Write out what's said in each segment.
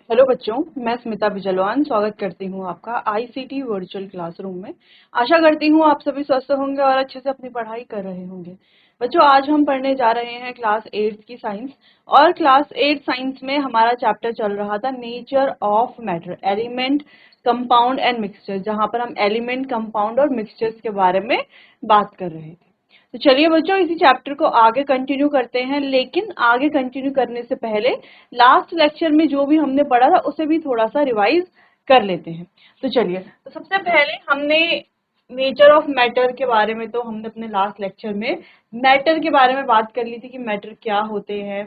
Hello बच्चों, मैं स्मिता बिजलवान स्वागत करती हूँ आपका आईसीटी वर्चुअल क्लासरूम में। आशा करती हूँ आप सभी स्वस्थ होंगे और अच्छे से अपनी पढ़ाई कर रहे होंगे। बच्चों, आज हम पढ़ने जा रहे हैं क्लास 8 की साइंस। और क्लास 8 साइंस में हमारा चैप्टर चल रहा था nature of matter, element, compound and mixture, जहाँ पर हम एलिमेंट, कंपाउंड और मिक्सचर्स के बारे में बात कर रहे थे। तो चलिए बच्चों, इसी चैप्टर को आगे कंटिन्यू करते हैं। लेकिन आगे कंटिन्यू करने से पहले लास्ट लेक्चर में जो भी हमने पढ़ा था उसे भी थोड़ा सा रिवाइज कर लेते हैं। तो चलिए, तो सबसे पहले हमने नेचर ऑफ मैटर के बारे में, तो हमने अपने लास्ट लेक्चर में मैटर के बारे में बात कर ली थी कि मैटर क्या होते हैं।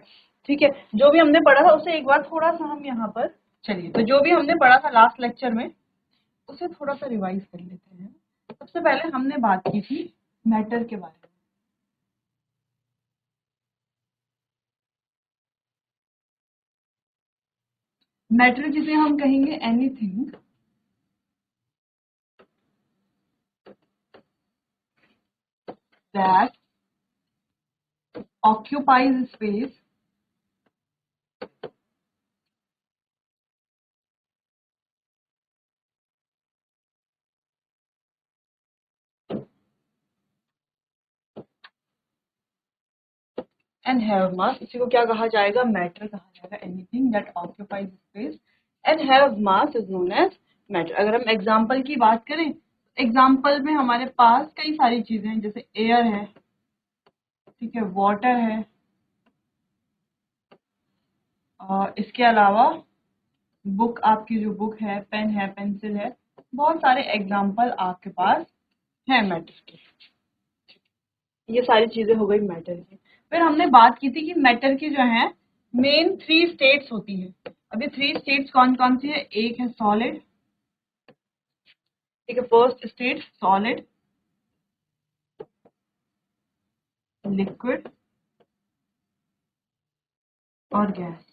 ठीक है, जो भी हमने पढ़ा था उसे एक बार थोड़ा सा हम यहाँ पर, चलिए, तो जो भी हमने पढ़ा था लास्ट लेक्चर में उसे थोड़ा सा रिवाइज कर लेते हैं। सबसे पहले हमने बात की थी मैटर के बारे में। मैटर जिसे हम कहेंगे anything that occupies space and have mass, इसी को क्या कहा जाएगा? मैटर कहा जाएगा। Anything that occupies space and have mass is known as matter. अगर हम एग्जांपल की बात करें, एग्जांपल में हमारे पास कई सारी चीजें हैं, जैसे एयर है, ठीक है, वाटर है, और इसके अलावा बुक, आपकी जो बुक है, पेन है, पेंसिल है, बहुत सारे एग्जाम्पल आपके पास है मैटर के। ये सारी चीजें हो गई मैटर की। फिर हमने बात की थी कि मैटर की जो है मेन 3 स्टेट्स होती है। अब ये 3 स्टेट्स कौन कौन सी है? एक है सॉलिड, ठीक है, फर्स्ट स्टेट सॉलिड, लिक्विड और गैस।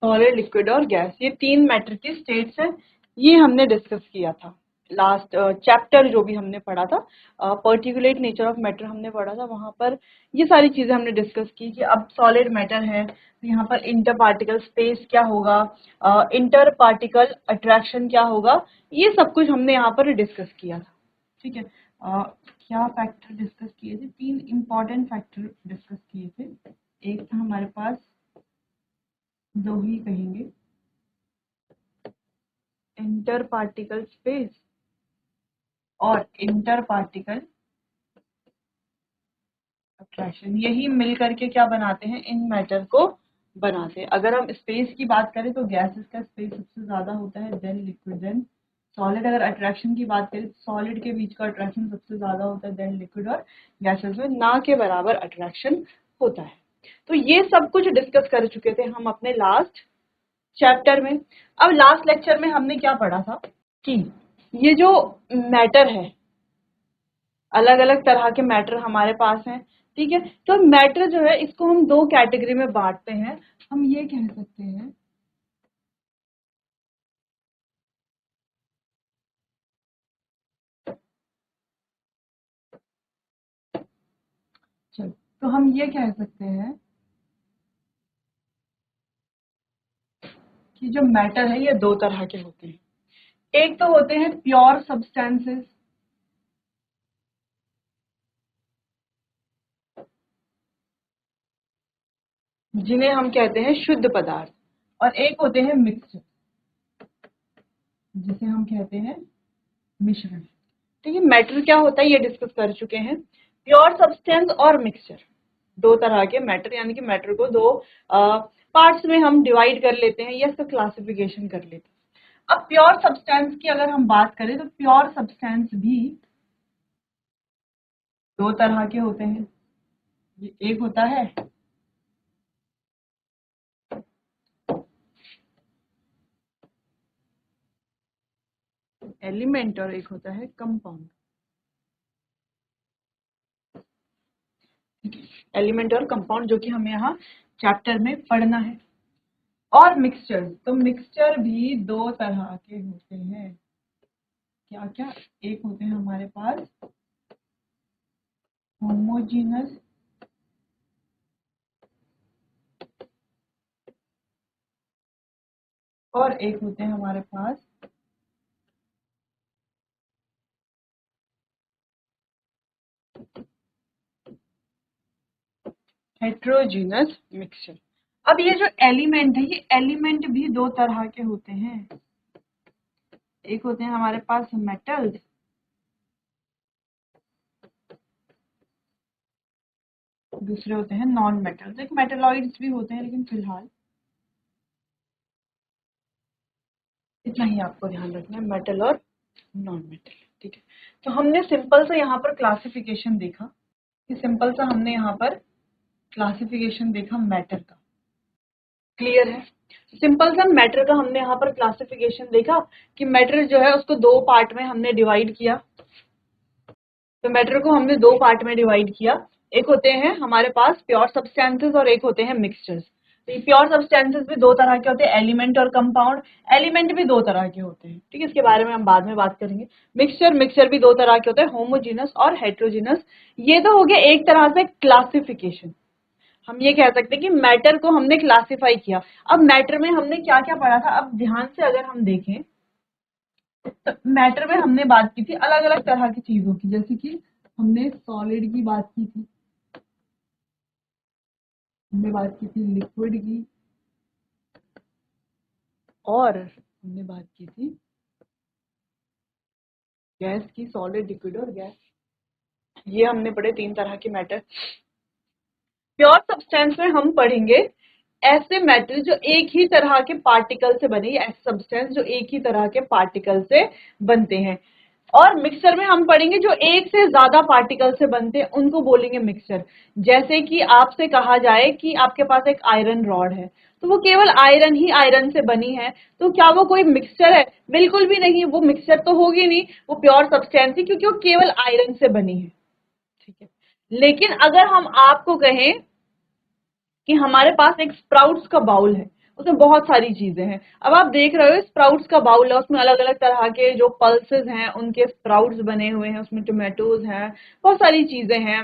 सॉलिड, लिक्विड और गैस, ये 3 मैटर की स्टेट्स हैं। ये हमने डिस्कस किया था लास्ट चैप्टर जो भी हमने पढ़ा था, पर्टिकुलेट नेचर ऑफ मैटर हमने पढ़ा था। वहां पर ये सारी चीजें हमने डिस्कस की कि अब सॉलिड मैटर है तो यहाँ पर इंटर पार्टिकल स्पेस क्या होगा, इंटर पार्टिकल अट्रैक्शन क्या होगा, ये सब कुछ हमने यहाँ पर डिस्कस किया था। ठीक है, क्या फैक्टर डिस्कस किए थे? 3 इंपॉर्टेंट फैक्टर डिस्कस किए थे। एक था हमारे पास, दो ही कहेंगे, इंटर पार्टिकल स्पेस और इंटर पार्टिकल अट्रैक्शन। यही मिल करके क्या बनाते हैं? इन मैटर को बनाते हैं। अगर हम स्पेस की बात करें तो गैसेस का स्पेस सबसे ज्यादा होता है, देन लिक्विड, देन सॉलिड। अगर अट्रैक्शन की बात करें तो सॉलिड के बीच का अट्रैक्शन सबसे ज्यादा होता है, देन लिक्विड, और गैसेस में ना के बराबर अट्रैक्शन होता है। तो ये सब कुछ डिस्कस कर चुके थे हम अपने लास्ट चैप्टर में। अब लास्ट लेक्चर में हमने क्या पढ़ा था कि ये जो मैटर है, अलग अलग तरह के मैटर हमारे पास हैं। ठीक है, तो मैटर जो है इसको हम 2 कैटेगरी में बांटते हैं। हम ये कह सकते हैं, चलो, तो हम ये कह सकते हैं कि जो मैटर है ये 2 तरह के होते हैं। एक तो होते हैं प्योर सब्सटेंसेस, जिन्हें हम कहते हैं शुद्ध पदार्थ, और एक होते हैं मिक्सचर, जिसे हम कहते हैं मिश्रण। ठीक है, मैटर क्या होता है ये डिस्कस कर चुके हैं। प्योर सब्सटेंस और मिक्सचर, 2 तरह के मैटर, यानी कि मैटर को 2 पार्ट्स में हम डिवाइड कर लेते हैं या इसका क्लासिफिकेशन कर लेते हैं। अब प्योर सब्सटेंस की अगर हम बात करें तो प्योर सब्सटेंस भी 2 तरह के होते हैं। ये एक होता है एलिमेंट और एक होता है कंपाउंड। एलिमेंट और कंपाउंड जो कि हमें यहाँ चैप्टर में पढ़ना है। और मिक्सचर, तो मिक्सचर भी 2 तरह के होते हैं। क्या क्या? एक होते हैं हमारे पास होमोजीनस, और एक होते हैं हमारे पास हेट्रोजीनस मिक्सचर। अब ये जो एलिमेंट है, ये एलिमेंट भी दो तरह के होते हैं। एक होते हैं हमारे पास मेटल्स, दूसरे होते हैं नॉन मेटल्स। एक मेटेलॉइड्स भी होते हैं, लेकिन फिलहाल इतना ही आपको ध्यान रखना है, मेटल और नॉन मेटल। ठीक है, तो हमने सिंपल सा यहाँ पर क्लासिफिकेशन देखा, कि सिंपल सा हमने यहाँ पर क्लासिफिकेशन देखा मैटर का। क्लियर है? सिंपल सा मैटर का हमने यहाँ पर क्लासिफिकेशन देखा कि मैटर जो है उसको दो पार्ट में हमने डिवाइड किया। तो मैटर को हमने दो पार्ट में डिवाइड किया। एक होते हैं हमारे पास प्योर सब्सटेंसेस और एक होते हैं मिक्सचर्स। तो ये प्योर सब्सटेंसेस भी दो तरह के होते हैं, एलिमेंट और कंपाउंड। एलिमेंट भी दो तरह के होते हैं, ठीक है, इसके बारे में हम बाद में बात करेंगे। मिक्सचर भी दो तरह के होते हैं, होमोजीनस और हेट्रोजीनस। ये तो हो गया एक तरह से क्लासिफिकेशन। हम ये कह सकते हैं कि मैटर को हमने क्लासिफाई किया। अब मैटर में हमने क्या क्या पढ़ा था, अब ध्यान से अगर हम देखें तो मैटर में हमने बात की थी अलग अलग तरह की चीजों की, जैसे कि हमने सॉलिड की बात की थी, हमने बात की थी लिक्विड की, और हमने बात की थी गैस की, सॉलिड, लिक्विड और गैस। ये हमने पढ़े तीन तरह के मैटर। प्योर सब्सटेंस में हम पढ़ेंगे ऐसे मेटल जो एक ही तरह के पार्टिकल से बने, ऐसे सब्सटेंस जो एक ही तरह के पार्टिकल से बनते हैं। और मिक्सचर में हम पढ़ेंगे जो एक से ज्यादा पार्टिकल से बनते हैं, उनको बोलेंगे मिक्सचर। जैसे कि आपसे कहा जाए कि आपके पास एक आयरन रॉड है, तो वो केवल आयरन ही आयरन से बनी है, तो क्या वो कोई मिक्सचर है? बिल्कुल भी नहीं, वो मिक्सचर तो होगी नहीं, वो प्योर सब्सटेंस ही, क्योंकि वो केवल आयरन से बनी है। ठीक है, लेकिन अगर हम आपको कहें कि हमारे पास एक स्प्राउट्स का बाउल है, उसमें बहुत सारी चीजें हैं। अब आप देख रहे हो स्प्राउट्स का बाउल है, उसमें अलग अलग तरह के जो पल्सेस हैं उनके स्प्राउट्स बने हुए हैं, उसमें टोमेटोज हैं, बहुत सारी चीजें हैं,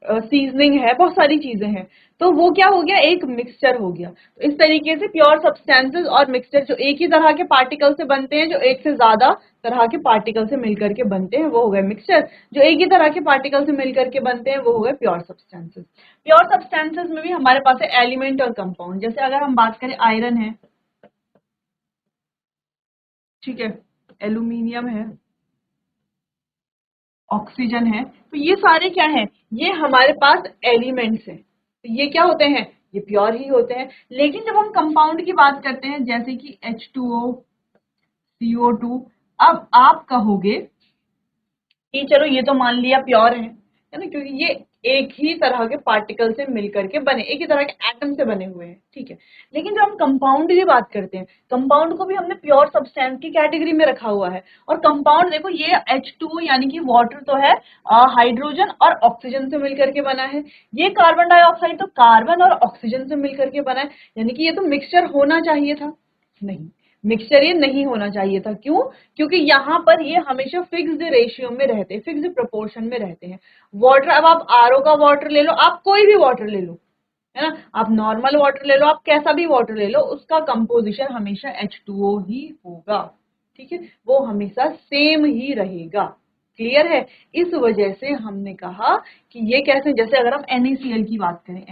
सीजनिंग है, बहुत सारी चीजें हैं। तो वो क्या हो गया, एक मिक्सचर हो गया। तो इस तरीके से प्योर सब्सटेंसेस और मिक्सचर जो एक ही तरह के पार्टिकल से बनते हैं, जो एक से ज्यादा तरह के पार्टिकल से मिलकर के बनते हैं, वो हो गए मिक्सचर। जो एक ही तरह के पार्टिकल से मिलकर के बनते हैं, वो हो गए प्योर सब्सटेंसेस। प्योर सब्सटेंसेस में भी हमारे पास है एलिमेंट और कंपाउंड। जैसे अगर हम बात करें, आयरन है, ठीक है, एल्यूमिनियम है, ऑक्सीजन है, तो ये सारे क्या है, ये हमारे पास एलिमेंट्स हैं। तो ये क्या होते हैं, ये प्योर ही होते हैं। लेकिन जब हम कंपाउंड की बात करते हैं, जैसे कि H2O, CO2, अब आप कहोगे कि चलो ये तो मान लिया प्योर है ना, क्योंकि ये एक ही तरह के पार्टिकल से मिलकर के बने, एक ही तरह के एटम से बने हुए हैं, ठीक है। लेकिन जब हम कंपाउंड की बात करते हैं, कंपाउंड को भी हमने प्योर सब्सटेंस की कैटेगरी में रखा हुआ है। और कंपाउंड देखो, ये H2O यानी कि वाटर तो है, हाइड्रोजन और ऑक्सीजन से मिलकर के बना है। ये कार्बन डाइऑक्साइड तो कार्बन और ऑक्सीजन से मिलकर के बना है, यानी कि ये तो मिक्सचर होना चाहिए था। नहीं, मिक्सचर ये नहीं होना चाहिए था। क्यों? क्योंकि यहाँ पर ये हमेशा फिक्स्ड रेशियो में रहते हैं, फिक्स्ड प्रोपोर्शन में रहते हैं। वाटर, अब आप आरओ का वाटर ले लो, आप कोई भी वाटर ले लो, है ना, आप नॉर्मल वाटर ले लो, आप कैसा भी वाटर ले लो, उसका कंपोजिशन हमेशा H2O ही होगा। ठीक है, वो हमेशा सेम ही रहेगा। क्लियर है? इस वजह से हमने कहा कि ये कैसे, जैसे अगर हम NaCl की बात करें,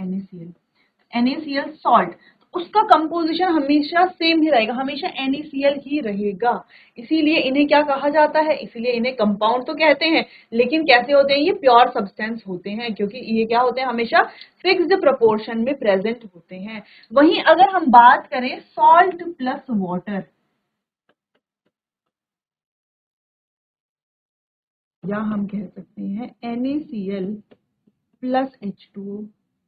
NaCl सॉल्ट, उसका कंपोजिशन हमेशा सेम ही रहेगा, हमेशा NaCl ही रहेगा। इसीलिए इन्हें क्या कहा जाता है, इसीलिए इन्हें कंपाउंड तो कहते हैं, लेकिन कैसे होते हैं, ये प्योर सब्सटेंस होते हैं, क्योंकि ये क्या होते हैं, हमेशा फिक्स्ड प्रोपोर्शन में प्रेजेंट होते हैं। वहीं अगर हम बात करें सॉल्ट प्लस वाटर, या हम कह सकते हैं NaCl प्लस H2O,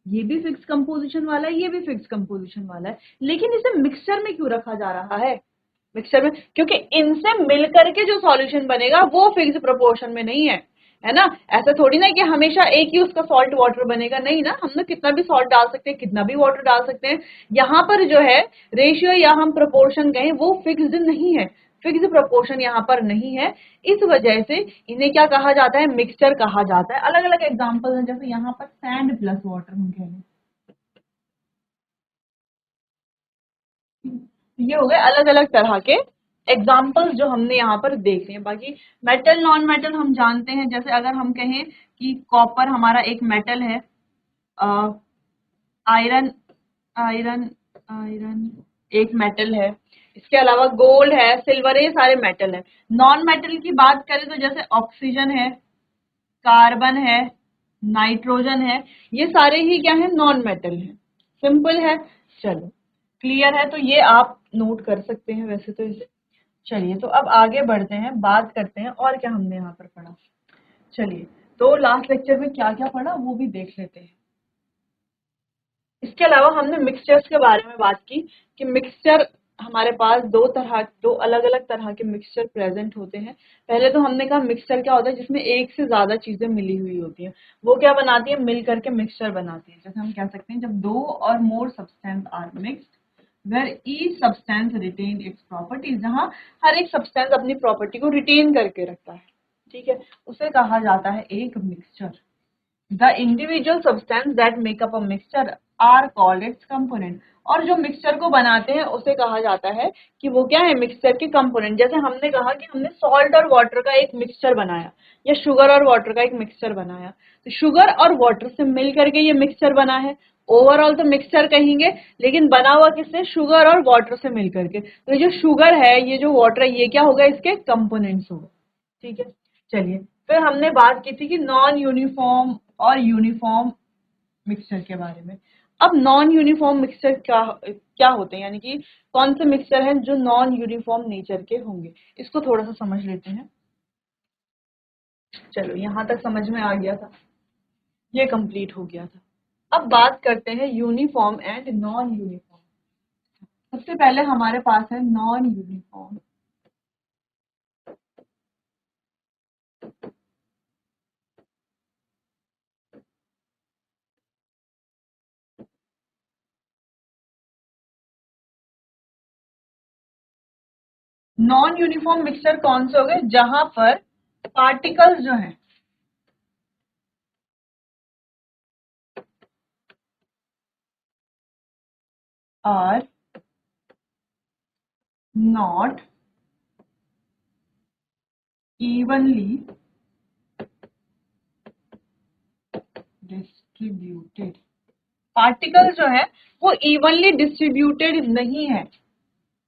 ये भी फिक्स कंपोजिशन वाला है, ये भी फिक्स कंपोजिशन वाला है, लेकिन इसे मिक्सचर में क्यों रखा जा रहा है? मिक्सचर में क्योंकि इनसे मिलकर के जो सॉल्यूशन बनेगा वो फिक्स प्रोपोर्शन में नहीं है ना। ऐसा थोड़ी ना कि हमेशा एक ही उसका सॉल्ट वाटर बनेगा, नहीं ना, हम लोग कितना भी सॉल्ट डाल सकते हैं, कितना भी वाटर डाल सकते हैं। यहाँ पर जो है रेशियो या हम प्रोपोर्शन कहें, वो फिक्स्ड नहीं है, फिक्स प्रोपोर्शन यहाँ पर नहीं है। इस वजह से इन्हें क्या कहा जाता है, मिक्सचर कहा जाता है। अलग अलग एग्जाम्पल है, जैसे यहाँ पर सैंड प्लस वाटर हम कह रहे हैं, ये हो गए अलग अलग तरह के एग्जाम्पल्स जो हमने यहाँ पर देखे हैं। बाकी मेटल नॉन मेटल हम जानते हैं, जैसे अगर हम कहें कि कॉपर हमारा एक मेटल है, आयरन आयरन आयरन एक मेटल है, इसके अलावा गोल्ड है, सिल्वर है, ये सारे मेटल है। नॉन मेटल की बात करें तो जैसे ऑक्सीजन है, कार्बन है, नाइट्रोजन है, ये सारे ही क्या है, नॉन मेटल है। सिंपल है, चलो क्लियर है, तो ये आप नोट कर सकते हैं वैसे तो इसे। चलिए तो अब आगे बढ़ते हैं, बात करते हैं और क्या हमने यहाँ पर पढ़ा। चलिए तो लास्ट लेक्चर में क्या क्या पढ़ा वो भी देख लेते हैं। इसके अलावा हमने मिक्सचर्स के बारे में बात की कि मिक्सचर हमारे पास दो अलग अलग तरह के मिक्सचर प्रेजेंट होते हैं। पहले तो हमने कहा मिक्सचर क्या होता है, जिसमें एक से ज्यादा चीजें मिली हुई होती हैं, वो क्या बनाती है, मिल करके मिक्सचर बनाती है। जैसे हम कह सकते हैं जब दो और more substance are mixed where each substance retain its properties, जहाँ हर एक सब्सटेंस अपनी प्रॉपर्टी को रिटेन करके रखता है, ठीक है, उसे कहा जाता है एक mixture. The individual substance that make up a mixture are called its component। और जो मिक्सचर को बनाते हैं उसे कहा जाता है कि वो क्या है, मिक्सचर के कंपोनेंट। जैसे हमने कहा कि हमने सॉल्ट और वाटर का एक मिक्सचर बनाया, या शुगर और वाटर का एक मिक्सचर बनाया, तो शुगर और वाटर से मिल करके ये मिक्सचर बना है। ओवरऑल तो मिक्सचर कहेंगे, लेकिन बना हुआ किससे, शुगर और वाटर से मिल करके। तो ये जो शुगर है, ये जो वाटर है, ये क्या होगा, इसके कंपोनेंट्स होगा, ठीक है। चलिए फिर हमने बात की थी कि नॉन यूनिफॉर्म और यूनिफॉर्म मिक्सचर के बारे में। अब नॉन यूनिफॉर्म मिक्सचर क्या क्या होते हैं, यानी कि कौन से मिक्सचर हैं जो नॉन यूनिफॉर्म नेचर के होंगे, इसको थोड़ा सा समझ लेते हैं। चलो यहाँ तक समझ में आ गया था, ये कंप्लीट हो गया था। अब बात करते हैं यूनिफॉर्म एंड नॉन यूनिफॉर्म। सबसे पहले हमारे पास है non uniform. Non uniform mixture कौन से हो गए, जहां पर पार्टिकल्स जो हैं are not evenly distributed. Particle जो है वो इवनली डिस्ट्रीब्यूटेड नहीं है।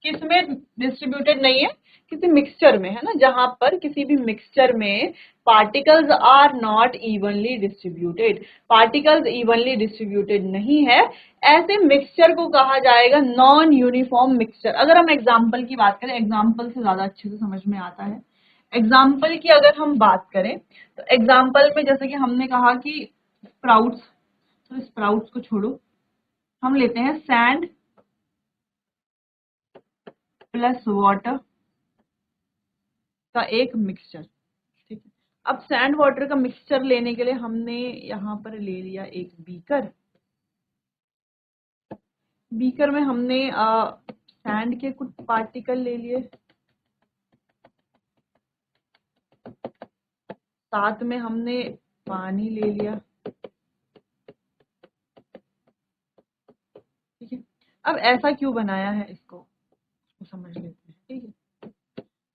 किसमें डिस्ट्रीब्यूटेड नहीं है, किसी मिक्सचर में, है ना, जहां पर किसी भी मिक्सचर में particles are not evenly distributed, particles evenly distributed नहीं है, ऐसे मिक्सचर को कहा जाएगा नॉन यूनिफॉर्म मिक्सचर। अगर हम एग्जाम्पल की बात करें, एग्जाम्पल से ज्यादा अच्छे से समझ में आता है। एग्जाम्पल की अगर हम बात करें तो एग्जाम्पल में जैसे कि हमने कहा कि स्प्राउट्स, तो स्प्राउट्स को छोड़ो, हम लेते हैं सैंड प्लस वाटर का एक मिक्सचर, ठीक है। अब सैंड वाटर का मिक्सचर लेने के लिए हमने यहाँ पर ले लिया एक बीकर। बीकर में हमने सैंड के कुछ पार्टिकल ले लिए, साथ में हमने पानी ले लिया, ठीक है। अब ऐसा क्यों बनाया है, इसको समझ लेते हैं, ठीक है।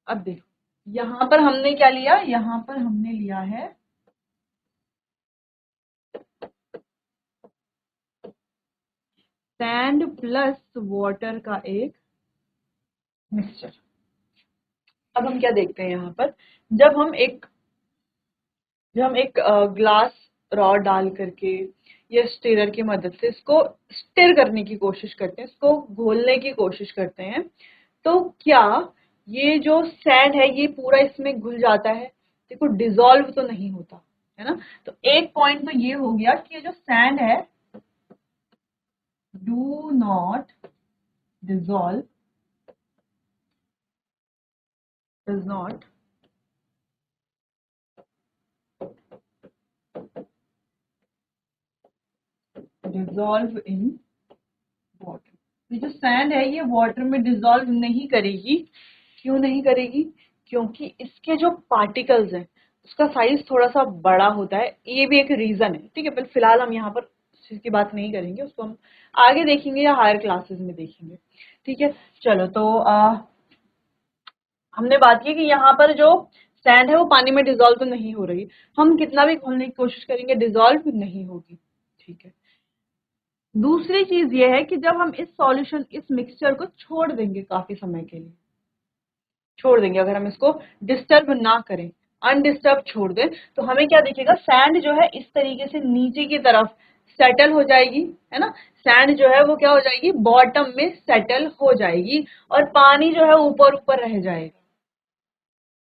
अब देखो यहाँ पर हमने क्या लिया, यहाँ पर हमने लिया है सैंड प्लस वाटर का एक मिक्सचर। अब हम क्या देखते हैं यहाँ पर, जब हम एक ग्लास रॉड डाल करके या स्टिरर की मदद से इसको स्टिर करने की कोशिश करते हैं, इसको घोलने की कोशिश करते हैं, तो क्या ये जो सैंड है ये पूरा इसमें घुल जाता है, देखो डिसॉल्व तो नहीं होता, है ना। तो एक पॉइंट तो ये हो गया कि ये जो सैंड है do not dissolve, does not dissolve in water. ये जो सैंड है ये वाटर में डिसॉल्व नहीं करेगी, क्यों नहीं करेगी, क्योंकि इसके जो पार्टिकल्स हैं उसका साइज थोड़ा सा बड़ा होता है, ये भी एक रीजन है, ठीक है। पर फिलहाल हम यहाँ पर चीज की बात नहीं करेंगे, उसको हम आगे देखेंगे या हायर क्लासेस में देखेंगे। ठीक है, चलो तो हमने बात की कि यहाँ पर जो सैंड है वो पानी में डिजोल्व तो नहीं हो रही, हम कितना भी खोलने की कोशिश करेंगे डिजोल्व नहीं होगी। ठीक है, दूसरी चीज ये है कि जब हम इस सॉल्यूशन इस मिक्सचर को छोड़ देंगे काफी समय के लिए, छोड़ देंगे, अगर हम इसको डिस्टर्ब ना करें, अनडिस्टर्ब छोड़ दें, तो हमें क्या दिखेगा, सैंड जो है इस तरीके से नीचे की तरफ सेटल हो जाएगी, है ना। सैंड जो है वो क्या हो जाएगी, बॉटम में सेटल हो जाएगी और पानी जो है ऊपर ऊपर रह जाएगा।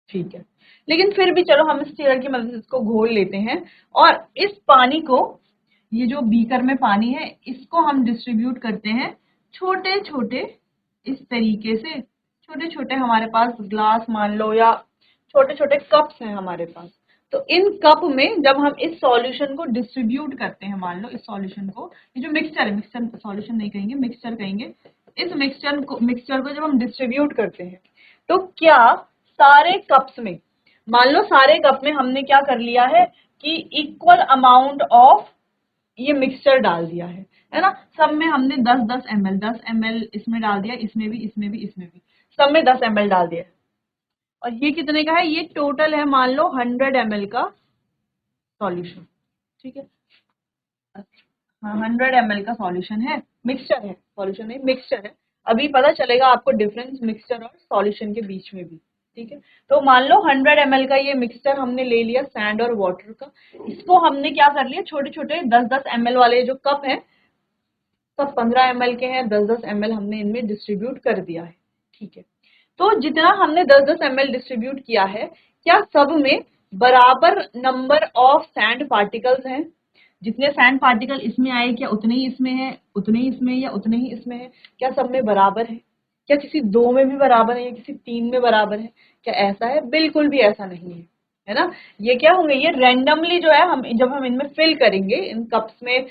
ठीक है, लेकिन फिर भी चलो हम स्टीयर की मदद से इसको घोल लेते हैं और इस पानी को, ये जो बीकर में पानी है इसको हम डिस्ट्रीब्यूट करते हैं छोटे छोटे, इस तरीके से छोटे छोटे हमारे पास ग्लास मान लो या छोटे छोटे कप्स हैं हमारे पास। तो इन कप में जब हम इस सॉल्यूशन को डिस्ट्रीब्यूट करते हैं, मान लो इस सॉल्यूशन को, ये जो मिक्सचर है, मिक्सचर सॉल्यूशन नहीं कहेंगे, मिक्सचर कहेंगे, इस मिक्सचर को जब हम डिस्ट्रीब्यूट करते हैं तो क्या सारे कप्स में, मान लो सारे कप में हमने क्या कर लिया है कि इक्वल अमाउंट ऑफ ये मिक्सचर डाल दिया है ना। सब में हमने 10 10 ml इसमें डाल दिया, इसमें भी, इसमें भी, इसमें भी, सब में 10 ml डाल दिया। और ये कितने का है, ये टोटल है मान लो 100 ml का सॉल्यूशन। ठीक है, हाँ 100 ml का सॉल्यूशन है, मिक्सचर है, सॉल्यूशन नहीं मिक्सचर है। अभी पता चलेगा आपको डिफरेंस मिक्सचर और सॉल्यूशन के बीच में भी। ठीक है, तो मान लो 100 ml का ये मिक्सचर हमने ले लिया सैंड और वाटर का, इसको हमने क्या कर लिया, छोटे छोटे 10 10 ml वाले जो कप है, सब 15 ml के हैं, 10 10 ml हमने इनमें डिस्ट्रीब्यूट कर दिया है। ठीक है, तो जितना हमने 10 10 ml डिस्ट्रीब्यूट किया है, क्या सब में बराबर नंबर ऑफ सैंड पार्टिकल्स हैं, जितने सैंड पार्टिकल इसमें आए क्या उतने ही इसमें है, उतने ही इसमें या उतने ही इसमें है, क्या सब में बराबर है, क्या किसी दो में भी बराबर है या किसी तीन में बराबर है, क्या ऐसा है, बिल्कुल भी ऐसा नहीं है ना। ये क्या होंगे, ये रैंडमली जो है, हम जब हम इनमें फिल करेंगे इन कप्स में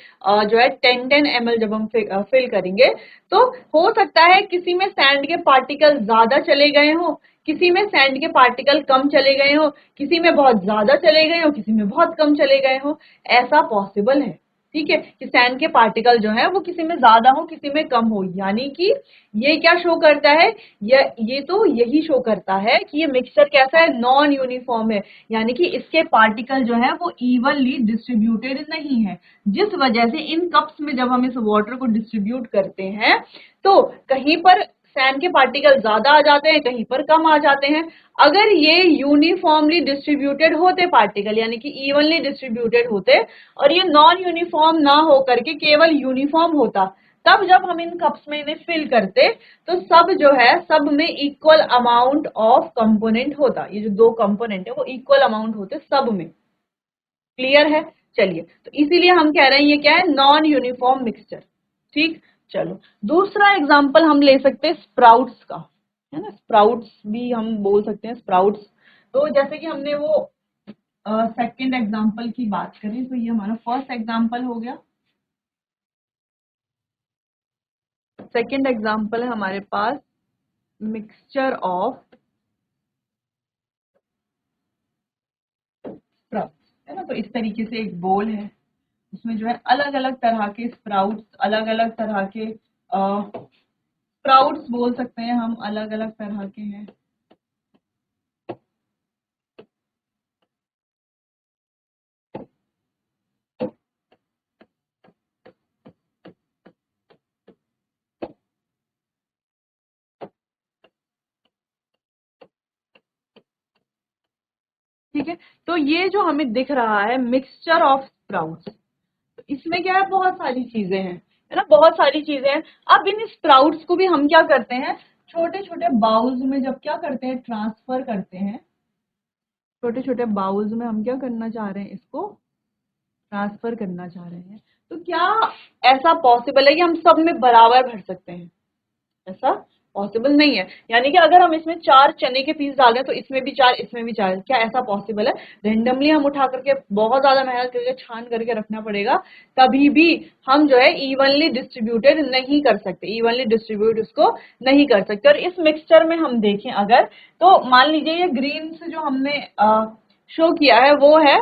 जो है 10 10 ml जब हम फिल करेंगे, तो हो सकता है किसी में सैंड के पार्टिकल ज्यादा चले गए हो, किसी में सैंड के पार्टिकल कम चले गए हो, किसी में बहुत ज्यादा चले गए हो, किसी में बहुत कम चले गए हो, ऐसा पॉसिबल है। ठीक है, कि सैंड के पार्टिकल जो है वो किसी में ज्यादा हो किसी में कम हो, यानी कि ये क्या शो करता है, ये तो यही शो करता है कि ये मिक्सचर कैसा है, नॉन यूनिफॉर्म है, यानी कि इसके पार्टिकल जो है वो इवनली डिस्ट्रीब्यूटेड नहीं है, जिस वजह से इन कप्स में जब हम इस वाटर को डिस्ट्रीब्यूट करते हैं तो कहीं पर सैंड के पार्टिकल ज्यादा आ जाते हैं, कहीं पर कम आ जाते हैं। अगर ये यूनिफॉर्मली डिस्ट्रीब्यूटेड होते पार्टिकल, यानी कि इवनली डिस्ट्रीब्यूटेड होते और ये नॉन यूनिफॉर्म ना हो करके केवल यूनिफॉर्म होता, तब जब हम इन कप्स में इन्हें फिल करते तो सब जो है, सब में इक्वल अमाउंट ऑफ कंपोनेंट होता, ये जो दो कंपोनेंट है वो इक्वल अमाउंट होते सब में। क्लियर है, चलिए, तो इसीलिए हम कह रहे हैं ये क्या है, नॉन यूनिफॉर्म मिक्सचर। ठीक, चलो दूसरा एग्जांपल हम ले सकते हैं स्प्राउट्स का, है ना, स्प्राउट्स भी हम बोल सकते हैं, स्प्राउट्स। तो जैसे कि हमने वो सेकंड एग्जांपल की बात करें तो ये हमारा फर्स्ट एग्जांपल हो गया, सेकंड एग्जांपल है हमारे पास मिक्सचर ऑफ स्प्राउट्स, है ना। तो इस तरीके से एक बोल है, उसमें जो है अलग अलग तरह के स्प्राउट्स, अलग अलग तरह के स्प्राउट्स बोल सकते हैं हम, अलग अलग तरह के हैं। ठीक है, तो ये जो हमें दिख रहा है मिक्सचर ऑफ स्प्राउट्स, तो इसमें क्या है, बहुत सारी चीजें हैं, है ना, बहुत सारी चीजें हैं। अब इन स्प्राउट्स को भी हम क्या करते हैं, छोटे छोटे बाउल्स में जब क्या करते हैं, ट्रांसफर करते हैं, छोटे छोटे बाउल्स में हम क्या करना चाह रहे हैं, इसको ट्रांसफर करना चाह रहे हैं। तो क्या ऐसा पॉसिबल है कि हम सब में बराबर भर सकते हैं, ऐसा पॉसिबल नहीं है। यानी कि अगर हम इसमें 4 चने के पीस डाल रहे हैं तो इसमें भी 4, इसमें भी 4, क्या ऐसा पॉसिबल है, रेंडमली हम उठा करके बहुत ज्यादा मेहनत करके छान करके रखना पड़ेगा, कभी भी हम जो है इवनली डिस्ट्रीब्यूटेड नहीं कर सकते, इवनली डिस्ट्रीब्यूट उसको नहीं कर सकते। और इस मिक्सचर में हम देखें अगर, तो मान लीजिए ये ग्रीन से जो हमने शो किया है वो है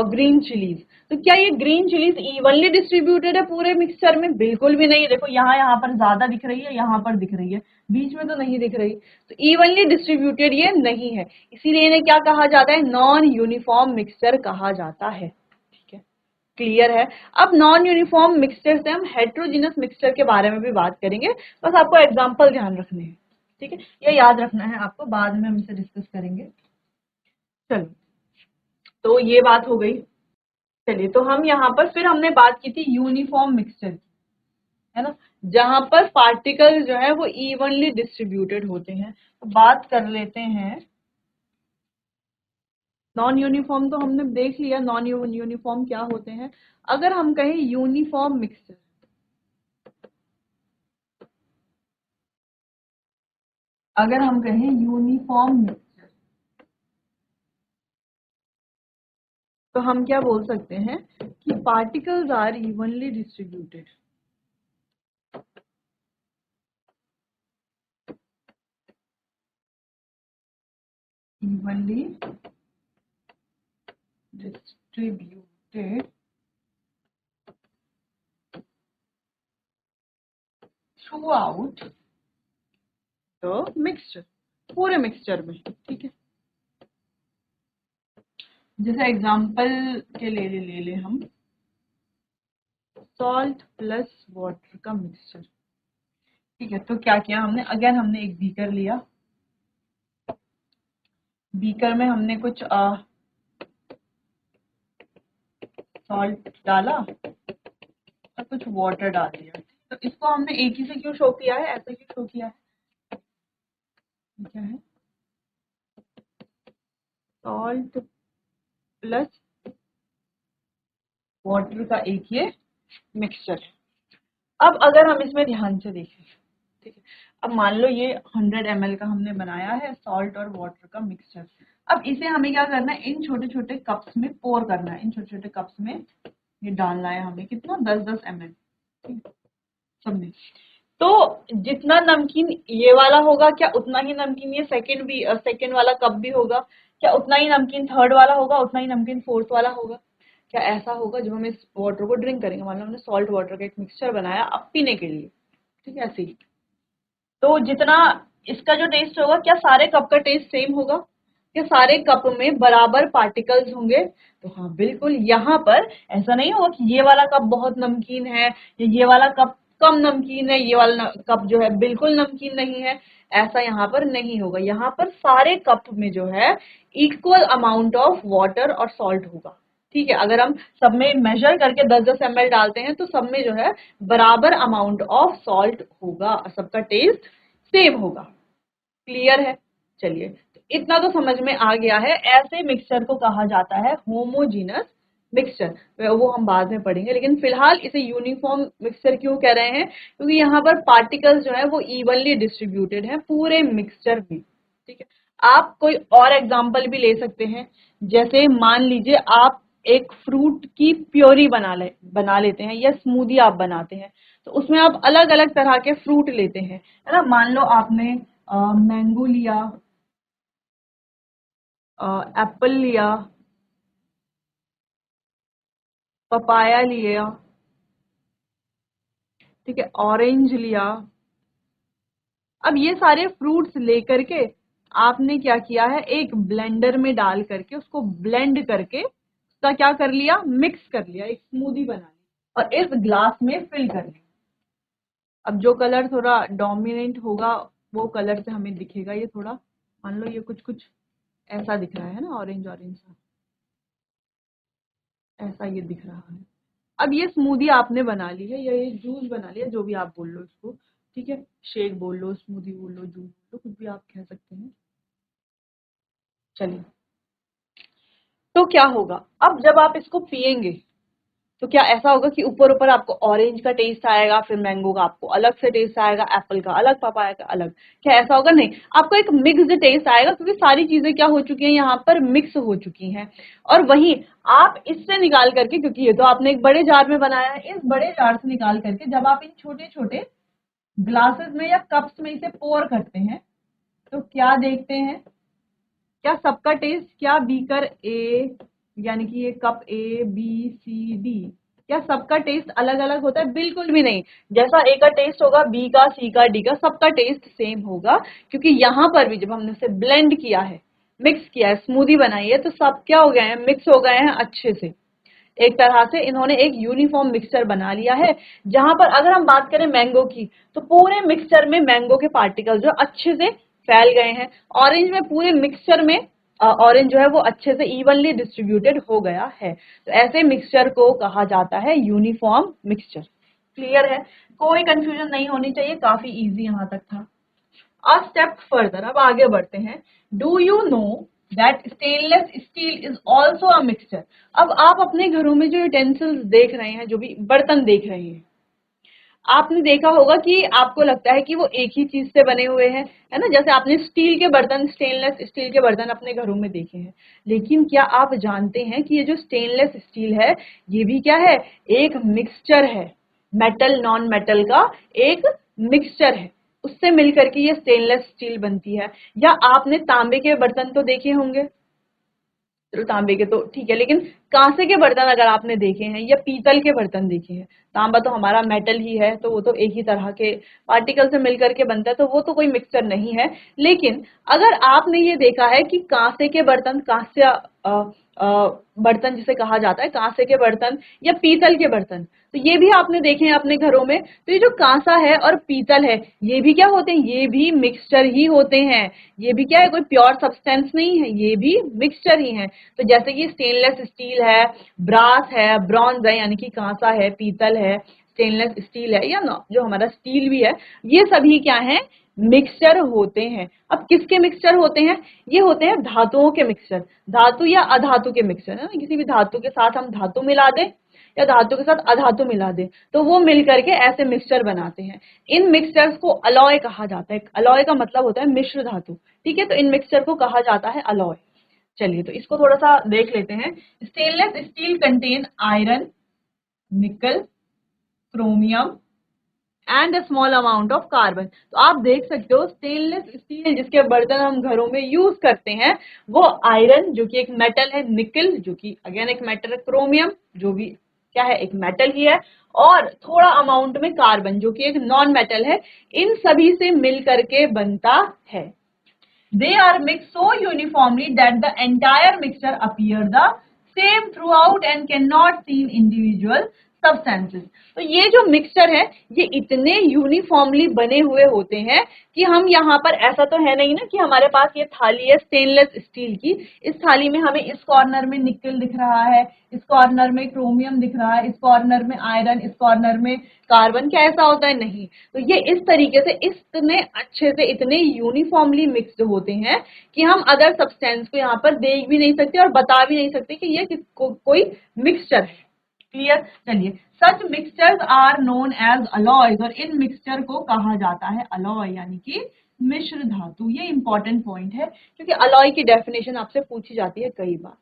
ग्रीन चिलीज, तो क्या ये ग्रीन चिलीज इवनली डिस्ट्रीब्यूटेड है पूरे मिक्सचर में? बिल्कुल भी नहीं। देखो यहाँ पर ज्यादा दिख रही है, यहाँ पर दिख रही है, बीच में तो नहीं दिख रही। तो इवनली डिस्ट्रीब्यूटेड ये नहीं है, इसीलिए इन्हें क्या कहा जाता है? नॉन यूनिफॉर्म मिक्सचर कहा जाता है। ठीक है, क्लियर है। अब नॉन यूनिफॉर्म मिक्सचर से हम हेट्रोजीनस मिक्सचर के बारे में भी बात करेंगे, बस आपको एग्जाम्पल ध्यान रखने हैं। ठीक है, ये याद रखना है आपको, बाद में हम इसे डिस्कस करेंगे। चलो, तो ये बात हो गई। चलिए, तो हम यहाँ पर फिर हमने बात की थी यूनिफॉर्म मिक्सचर की, है ना, जहां पर पार्टिकल जो है वो इवनली डिस्ट्रीब्यूटेड होते हैं। तो बात कर लेते हैं नॉन यूनिफॉर्म। तो हमने देख लिया नॉन यूनिफॉर्म क्या होते हैं। अगर हम कहें यूनिफॉर्म मिक्सचर, अगर हम कहें यूनिफॉर्म मिक्सचर, तो हम क्या बोल सकते हैं कि particles are evenly distributed. Evenly distributed throughout the mixture, पूरे मिक्सचर में। ठीक है, जैसे एग्जांपल के ले ले हम सॉल्ट प्लस वाटर का मिक्सचर। ठीक है, तो क्या किया हमने? अगेन हमने एक बीकर लिया, बीकर में हमने कुछ सॉल्ट डाला और कुछ वाटर डाल दिया। तो इसको हमने एक ही से क्यों शो किया है, ऐसे क्यों शो किया है? क्या है? सॉल्ट प्लस वाटर का एक ये मिक्सचर है। अब अगर हम इसमें ध्यान से देखें, ठीक है, अब मान लो ये 100 ml का हमने बनाया है सॉल्ट और वाटर का मिक्सचर। अब इसे हमें क्या करना है? इन छोटे छोटे कप्स में पोर करना है। इन छोटे छोटे कप्स में ये डालना है हमें, कितना? 10-10 ml सब में। तो जितना नमकीन ये वाला होगा, क्या उतना ही नमकीन ये सेकंड वाला कप भी होगा? क्या उतना ही नमकीन थर्ड वाला होगा? उतना ही नमकीन फोर्थ वाला होगा? क्या ऐसा होगा? जब हम इस वाटर को ड्रिंक करेंगे, मान लो हमने सॉल्ट वाटर का एक मिक्सचर बनाया अब पीने के लिए, ठीक है, ऐसे ही, तो जितना इसका जो टेस्ट होगा, क्या सारे कप का टेस्ट सेम होगा? क्या सारे कप में बराबर पार्टिकल्स होंगे? तो हाँ, बिल्कुल। यहाँ पर ऐसा नहीं होगा कि ये वाला कप बहुत नमकीन है या ये वाला कप कम नमकीन है, ये वाला कप जो है बिल्कुल नमकीन नहीं है। ऐसा यहाँ पर नहीं होगा। यहाँ पर सारे कप में जो है इक्वल अमाउंट ऑफ वाटर और सॉल्ट होगा। ठीक है, अगर हम सब में मेजर करके 10-10 ml डालते हैं तो सब में जो है बराबर अमाउंट ऑफ सॉल्ट होगा और सबका टेस्ट सेम होगा। क्लियर है? चलिए, तो इतना तो समझ में आ गया है। ऐसे मिक्सचर को कहा जाता है होमोजीनस मिक्सचर, वो हम बाद में पढ़ेंगे। लेकिन फिलहाल इसे यूनिफॉर्म मिक्सचर क्यों कह रहे हैं? क्योंकि यहाँ पर पार्टिकल्स जो है वो इवनली डिस्ट्रीब्यूटेड है पूरे मिक्सचर में। ठीक है, आप कोई और एग्जाम्पल भी ले सकते हैं। जैसे मान लीजिए आप एक फ्रूट की प्योरी बना लेते हैं या स्मूदी आप बनाते हैं, तो उसमें आप अलग अलग तरह के फ्रूट लेते हैं, है ना। मान लो आपने मैंगो लिया, एप्पल लिया, पपाया लिया, ठीक है, ऑरेंज लिया। अब ये सारे फ्रूट्स लेकर के आपने क्या किया है? एक ब्लेंडर में डाल करके उसको ब्लेंड करके उसका क्या कर लिया? मिक्स कर लिया, एक स्मूदी बना ली और इस ग्लास में फिल कर लिया। अब जो कलर थोड़ा डोमिनेंट होगा वो कलर से हमें दिखेगा। ये थोड़ा मान लो ये कुछ कुछ ऐसा दिख रहा है ना, ऑरेंज ऑरेंज सा, ऐसा ये दिख रहा है। अब ये स्मूदी आपने बना ली है या ये जूस बना लिया, जो भी आप बोल लो इसको, ठीक है, शेक बोल लो, स्मूदी बोल लो, जूस बोल लो, कुछ भी आप कह सकते हैं। चलिए, तो क्या होगा? अब जब आप इसको पिएंगे तो क्या ऐसा होगा कि ऊपर ऊपर आपको ऑरेंज का टेस्ट आएगा, फिर मैंगो का आपको अलग से टेस्ट आएगा, एप्पल का अलग, पपाया का अलग? क्या ऐसा होगा? नहीं, आपको एक मिक्स्ड टेस्ट आएगा, क्योंकि सारी चीजें क्या हो चुकी हैं? यहाँ पर मिक्स हो चुकी हैं। और वहीं आप इससे निकाल करके, क्योंकि ये तो आपने एक बड़े जार में बनाया है, इस बड़े जार से निकाल करके जब आप इन छोटे छोटे ग्लासेस में या कप्स में इसे पोर करते हैं तो क्या देखते हैं? क्या सबका टेस्ट, क्या बीकर ए, यानी कि ये cup A B C D, क्या सबका टेस्ट अलग अलग होता है? बिल्कुल भी नहीं। जैसा A का टेस्ट होगा, B का, C का, D का, सबका टेस्ट सेम होगा, क्योंकि यहाँ पर भी जब हमने उसे ब्लेंड किया है, मिक्स किया है, स्मूदी बनाई है, तो सब क्या हो गए हैं? मिक्स हो गए हैं अच्छे से। एक तरह से इन्होंने एक यूनिफॉर्म मिक्सचर बना लिया है, जहां पर अगर हम बात करें मैंगो की, तो पूरे मिक्सचर में मैंगो के पार्टिकल जो अच्छे से फैल गए हैं। ऑरेंज में पूरे मिक्सचर में ऑरेंज जो है वो अच्छे से इवनली डिस्ट्रीब्यूटेड हो गया है। तो ऐसे मिक्सचर को कहा जाता है यूनिफॉर्म मिक्सचर। क्लियर है? कोई कंफ्यूजन नहीं होनी चाहिए, काफी इजी यहाँ तक था। A step further, अब आगे बढ़ते हैं। Do you know that stainless steel is also a mixture? अब आप अपने घरों में जो यूटेंसिल्स देख रहे हैं, जो भी बर्तन देख रहे हैं, आपने देखा होगा कि आपको लगता है कि वो एक ही चीज से बने हुए हैं, है ना? जैसे आपने स्टील के बर्तन, स्टेनलेस स्टील के बर्तन अपने घरों में देखे हैं। लेकिन क्या आप जानते हैं कि ये जो स्टेनलेस स्टील है, ये भी क्या है? एक मिक्सचर है। मेटल नॉन मेटल का एक मिक्सचर है, उससे मिलकर के ये स्टेनलेस स्टील बनती है। या आपने तांबे के बर्तन तो देखे होंगे, चलो तांबे के तो ठीक है, लेकिन कांसे के बर्तन अगर आपने देखे हैं या पीतल के बर्तन देखे हैं, तांबा तो हमारा मेटल ही है, तो वो तो एक ही तरह के पार्टिकल से मिलकर के बनता है, तो वो तो कोई मिक्सचर नहीं है। लेकिन अगर आपने ये देखा है कि कांसे के बर्तन, कांस्य बर्तन जिसे कहा जाता है, कांसे के बर्तन या पीतल के बर्तन, तो ये भी आपने देखे हैं अपने घरों में। तो ये जो कांसा है और पीतल है, ये भी क्या होते हैं? ये भी मिक्सचर ही होते हैं। ये भी क्या है? कोई प्योर सब्सटेंस नहीं है, ये भी मिक्सचर ही है। तो जैसे कि स्टेनलेस स्टील है, ब्रास है, ब्रॉन्ज है, यानी कि कांसा है, पीतल है, स्टेनलेस स्टील है, या जो हमारा स्टील भी है, ये सभी क्या है? मिक्सचर होते हैं। अब किसके मिक्सचर होते हैं? ये होते हैं धातुओं के मिक्सचर, धातु या अधातु के मिक्सचर, है ना? किसी भी धातु के साथ हम धातु मिला दें या धातु के साथ अधातु मिला दें, तो वो मिलकर के ऐसे मिक्सचर बनाते हैं। इन मिक्सचर्स को अलॉय कहा जाता है। अलॉय का मतलब होता है मिश्र धातु, ठीक है? तो इन मिक्सचर को कहा जाता है अलॉय। चलिए, तो इसको थोड़ा सा देख लेते हैं। स्टेनलेस स्टील कंटेन आयरन, निकल, chromium and small amount of carbon. तो आप देख सकते हो स्टेनलेस स्टील जिसके बर्तन हम घरों में यूज करते हैं, वो आयरन जो कि एक मेटल है, निकल जो कि अगेन एक मेटल है, क्रोमियम जो भी क्या है? एक मेटल ही है, और थोड़ा अमाउंट में कार्बन जो कि एक नॉन मेटल है, इन सभी से मिल करके बनता है। They are mixed so uniformly that the entire mixture appear the same throughout and cannot see individual substances. तो ये जो मिक्सचर है, ये इतने यूनिफॉर्मली बने हुए होते हैं कि हम यहाँ पर, ऐसा तो है नहीं ना कि हमारे पास ये थाली है स्टेनलेस स्टील की, इस थाली में हमें इस कॉर्नर में निकल दिख रहा है, इस कॉर्नर में क्रोमियम दिख रहा है, इस कॉर्नर में आयरन, इस कॉर्नर में कार्बन। क्या ऐसा होता है? नहीं। तो ये इस तरीके से इतने अच्छे से, इतने यूनिफॉर्मली मिक्स्ड होते हैं कि हम अदर सब्सटेंस को यहाँ पर देख भी नहीं सकते और बता भी नहीं सकते कि ये कोई मिक्सचर है। क्लियर? चलिए, such mixtures are known as alloys, और इन मिक्सचर को कहा जाता है अलॉय, यानी कि मिश्र धातु। ये इंपॉर्टेंट पॉइंट है, क्योंकि अलॉय की डेफिनेशन आपसे पूछी जाती है कई बार,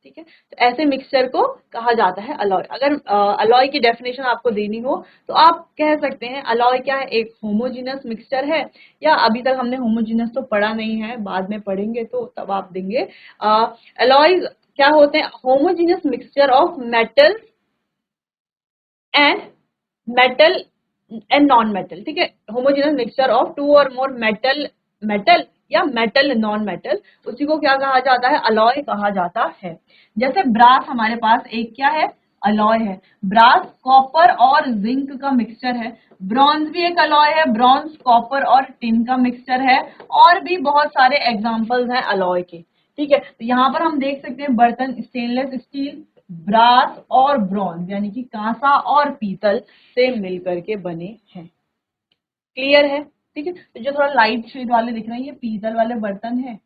ठीक है? तो ऐसे मिक्सचर को कहा जाता है अलॉय। अगर अलॉय की डेफिनेशन आपको देनी हो तो आप कह सकते हैं अलॉय क्या है? एक होमोजीनस मिक्सचर है, या अभी तक हमने होमोजीनस तो पढ़ा नहीं है, बाद में पढ़ेंगे तो तब आप देंगे। अलॉयज क्या होते हैं? Homogeneous mixture of metal and metal and non metal, ठीक है? होमोजेनस मिक्सचर ऑफ टू और मोर मेटल, मेटल या मेटल नॉन मेटल, उसी को क्या कहा जाता है? अलॉय कहा जाता है। जैसे ब्रास हमारे पास एक क्या है? अलॉय है। ब्रास कॉपर और जिंक का मिक्सचर है। ब्रॉन्ज भी एक अलॉय है, ब्रॉन्ज कॉपर और टिन का मिक्सचर है। और भी बहुत सारे एग्जांपल्स हैं अलॉय के, ठीक है? तो यहाँ पर हम देख सकते हैं बर्तन स्टेनलेस स्टील, ब्रास और ब्रॉन्ज, यानी कि कांसा और पीतल से मिलकर के बने हैं। क्लियर है? ठीक है? तो जो थोड़ा लाइट शेड वाले दिख रहे हैं, ये पीतल वाले बर्तन है,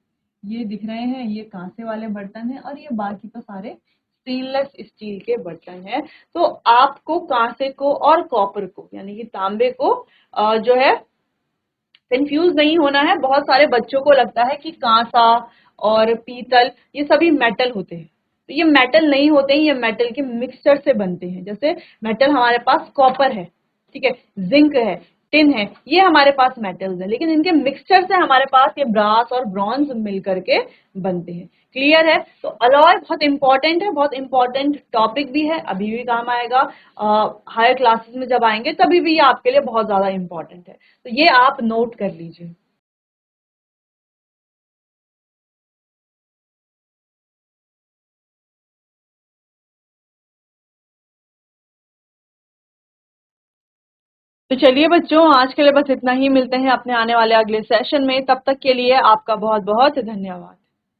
ये दिख रहे हैं ये कांसे वाले बर्तन है, और ये बाकी तो सारे स्टेनलेस स्टील के बर्तन है। तो आपको कांसे को और कॉपर को, यानी कि तांबे को जो है कंफ्यूज नहीं होना है। बहुत सारे बच्चों को लगता है कि कांसा और पीतल ये सभी मेटल होते हैं, तो ये मेटल नहीं होते हैं, ये मेटल के मिक्सचर से बनते हैं। जैसे मेटल हमारे पास कॉपर है, ठीक है, जिंक है, टिन है, ये हमारे पास मेटल्स हैं, लेकिन इनके मिक्सचर से हमारे पास ये ब्रास और ब्रॉन्ज मिल करके बनते हैं। क्लियर है? तो अलॉय बहुत इंपॉर्टेंट है, बहुत इंपॉर्टेंट टॉपिक भी है, अभी भी काम आएगा, हायर क्लासेस में जब आएंगे तभी भी ये आपके लिए बहुत ज्यादा इंपॉर्टेंट है, तो ये आप नोट कर लीजिए। तो चलिए बच्चों, आज के लिए बस इतना ही, मिलते हैं अपने आने वाले अगले सेशन में, तब तक के लिए आपका बहुत बहुत धन्यवाद।